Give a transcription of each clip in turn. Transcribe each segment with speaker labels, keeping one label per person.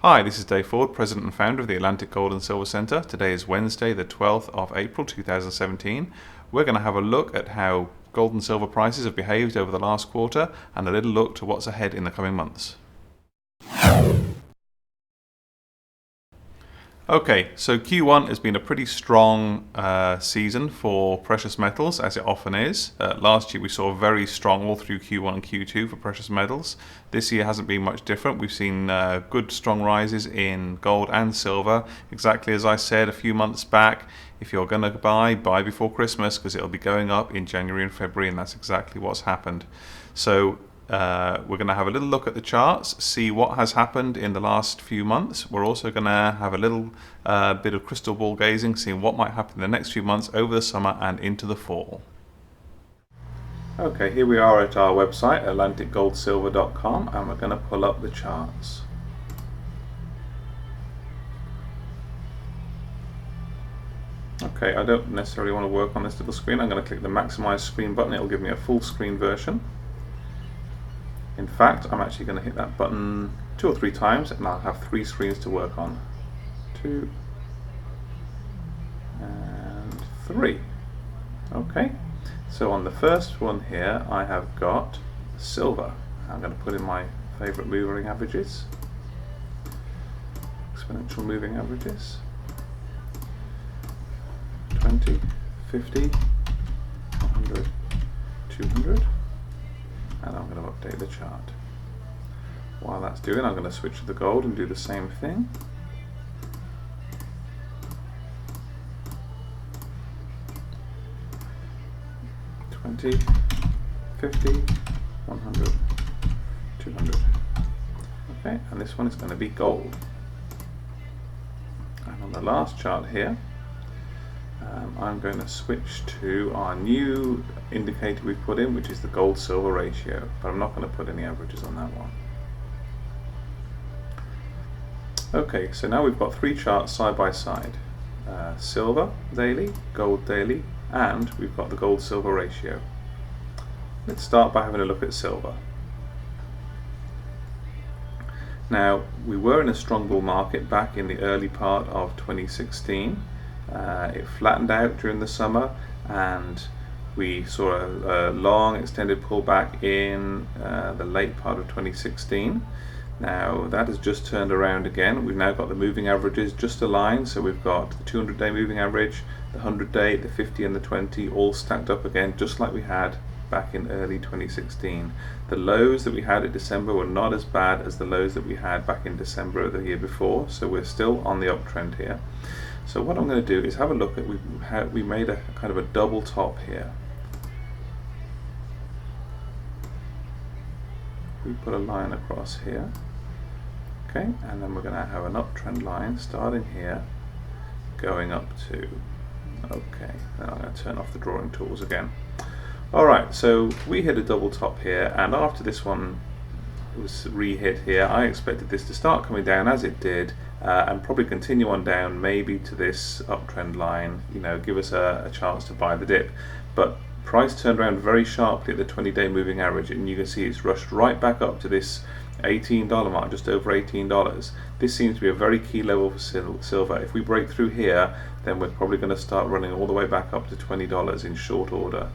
Speaker 1: Hi, this is Dave Ford, President and Founder of the Atlantic Gold and Silver Center. Today is Wednesday, the 12th of April 2017. We're going to have a look at how gold and silver prices have behaved over the last quarter and a little look to what's ahead in the coming months. Okay, so Q1 has been a pretty strong season for precious metals, as it often is. Last year we saw very strong all through Q1 and Q2 for precious metals. This year hasn't been much different. We've seen good strong rises in gold and silver. Exactly as I said a few months back, if you're going to buy before Christmas, because it'll be going up in January and February, and that's exactly what's happened. So we're going to have a little look at the charts, see what has happened in the last few months. We're also going to have a little bit of crystal ball gazing, seeing what might happen in the next few months over the summer and into the fall. Okay, here we are at our website, atlanticgoldsilver.com, and we're going to pull up the charts. Okay, I don't necessarily want to work on this little screen. I'm going to click the maximize screen button. It'll give me a full screen version. In fact, I'm actually going to hit that button 2 or 3 times and I'll have 3 screens to work on. 2 and 3. Okay, so on the first one here I have got silver. I'm going to put in my favorite moving averages, exponential moving averages. 20, 50, 100, 200. And I'm going to update the chart. While that's doing, I'm going to switch to the gold and do the same thing. $20, $50, $100, $200. Okay, and this one is going to be gold. And on the last chart here, I'm going to switch to our new indicator we've put in, which is the gold-silver ratio, but I'm not going to put any averages on that one. Okay, so now we've got 3 charts side by side. Silver daily, gold daily, and we've got the gold-silver ratio. Let's start by having a look at silver. Now, we were in a strong bull market back in the early part of 2016. It flattened out during the summer and we saw a long extended pullback in the late part of 2016. Now that has just turned around again. We've now got the moving averages just aligned, so we've got the 200-day moving average, the 100-day, the 50 and the 20 all stacked up again, just like we had back in early 2016. The lows that we had in December were not as bad as the lows that we had back in December of the year before, so we're still on the uptrend here. So what I'm going to do is have a look at, we made a kind of a double top here. We put a line across here, okay, and then we're going to have an uptrend line starting here, going up to, okay, then I'm going to turn off the drawing tools again. Alright, so we hit a double top here, and after this one was re-hit here, I expected this to start coming down as it did, and probably continue on down maybe to this uptrend line, you know, give us a chance to buy the dip. But price turned around very sharply at the 20-day moving average, and you can see it's rushed right back up to this $18 mark, just over $18. This seems to be a very key level for silver. If we break through here, then we're probably going to start running all the way back up to $20 in short order.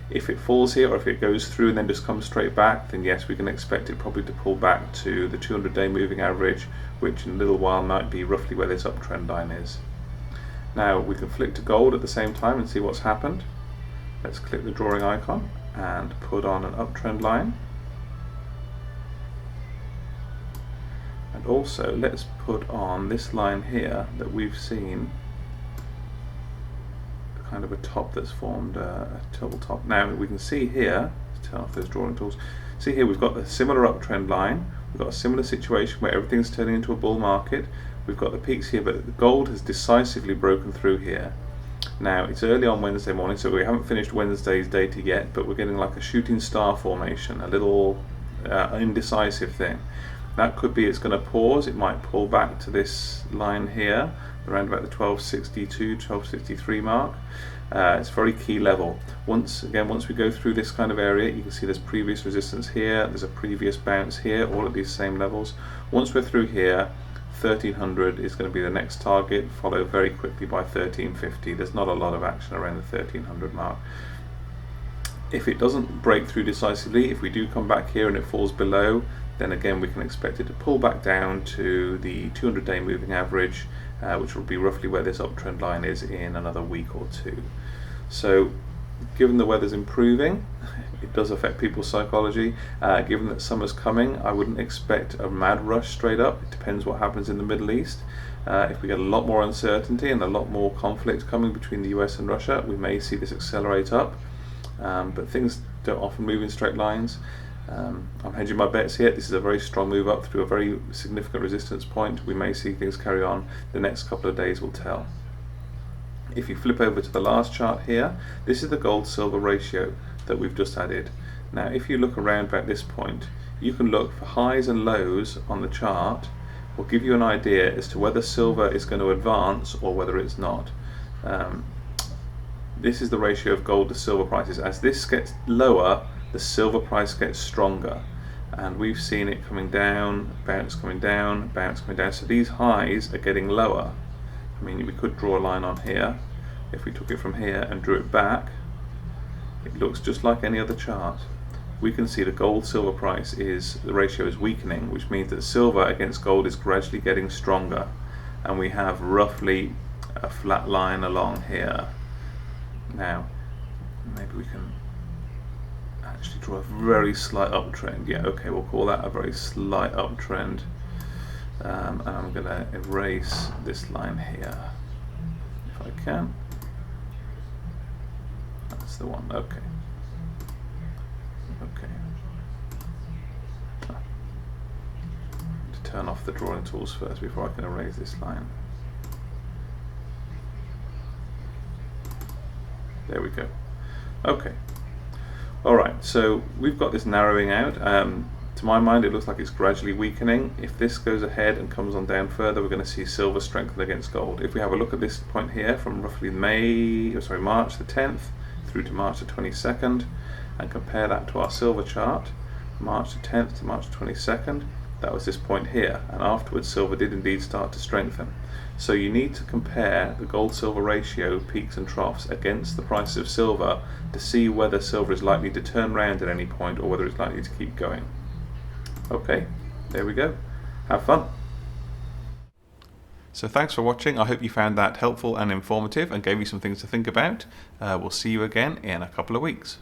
Speaker 1: If it falls here, or if it goes through and then just comes straight back, then yes, we can expect it probably to pull back to the 200-day moving average, which in a little while might be roughly where this uptrend line is. Now we can flick to gold at the same time and see what's happened. Let's click the drawing icon and put on an uptrend line. And also let's put on this line here that we've seen, kind of a top that's formed, a double top. Now we can see here, let's turn off those drawing tools, see here we've got the similar uptrend line, we've got a similar situation where everything's turning into a bull market, we've got the peaks here, but the gold has decisively broken through here. Now it's early on Wednesday morning, so we haven't finished Wednesday's data yet, but we're getting like a shooting star formation, a little indecisive thing. That could be it's going to pause, it might pull back to this line here, around about the 1262, 1263 mark. It's a very key level. Once we go through this kind of area, you can see there's previous resistance here, there's a previous bounce here, all at these same levels. Once we're through here, 1300 is going to be the next target, followed very quickly by 1350. There's not a lot of action around the 1300 mark. If it doesn't break through decisively, if we do come back here and it falls below, then again we can expect it to pull back down to the 200-day moving average, which will be roughly where this uptrend line is in another week or two. So given the weather's improving, it does affect people's psychology. Given that summer's coming, I wouldn't expect a mad rush straight up. It depends what happens in the Middle East. If we get a lot more uncertainty and a lot more conflict coming between the US and Russia, we may see this accelerate up. But things don't often move in straight lines. I'm hedging my bets here. This is a very strong move up through a very significant resistance point. We may see things carry on. The next couple of days will tell. If you flip over to the last chart here, this is the gold-silver ratio that we've just added. Now if you look around about this point, you can look for highs and lows on the chart. Will give you an idea as to whether silver is going to advance or whether it's not. This is the ratio of gold to silver prices. As this gets lower, the silver price gets stronger, and we've seen it coming down, bounce coming down, bounce coming down. So these highs are getting lower. I mean, we could draw a line on here. If we took it from here and drew it back, it looks just like any other chart. We can see the gold-silver price is, the ratio is weakening, which means that silver against gold is gradually getting stronger, and we have roughly a flat line along here. Now, maybe we can actually draw a very slight uptrend. Yeah, okay, we'll call that a very slight uptrend. And I'm going to erase this line here, if I can. That's the one, okay. Okay. To turn off the drawing tools first before I can erase this line. There we go. Okay. Alright, so we've got this narrowing out. To my mind, it looks like it's gradually weakening. If this goes ahead and comes on down further, we're going to see silver strengthen against gold. If we have a look at this point here from roughly March the 10th through to March the 22nd, and compare that to our silver chart, March the 10th to March the 22nd, that was this point here, and afterwards silver did indeed start to strengthen. So you need to compare the gold-silver ratio, peaks and troughs, against the price of silver to see whether silver is likely to turn round at any point or whether it's likely to keep going. Okay, there we go. Have fun. So thanks for watching. I hope you found that helpful and informative and gave you some things to think about. We'll see you again in a couple of weeks.